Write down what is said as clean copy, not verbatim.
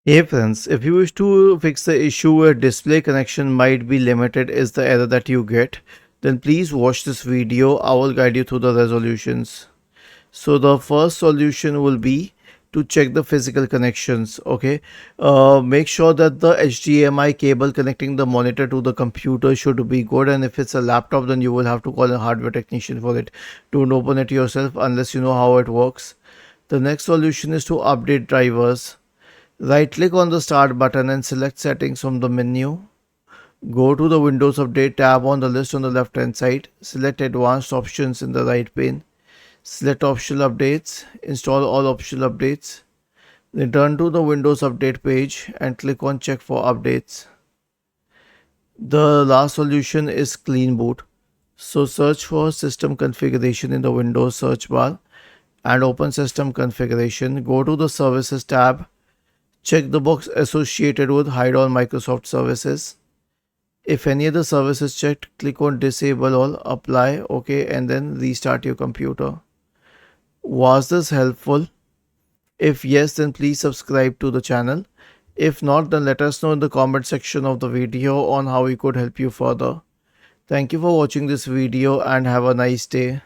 Hey friends, if you wish to fix the issue where display connection might be limited is the error that you get, then please watch this video. I will guide you through the resolutions. So the first solution will be to check the physical connections. Okay, make sure that the HDMI cable connecting the monitor to the computer should be good, and if it's a laptop then you will have to call a hardware technician for it. Don't open it yourself unless you know how it works. The next solution is to update drivers. Right click on the start button and select settings from the menu. Go to the Windows Update tab on the list on the left hand side. Select advanced options in the right pane. Select optional updates. Install all optional updates. Return to the Windows Update page and click on check for updates. The last solution is clean boot. So search for system configuration in the Windows search bar and open system configuration. Go to the services tab. Check the box associated with hide all Microsoft services. If any other service is checked, click on disable all, apply, OK, and then restart your computer. Was this helpful? If yes, then please subscribe to the channel. If not, then let us know in the comment section of the video on how we could help you further. Thank you for watching this video and have a nice day.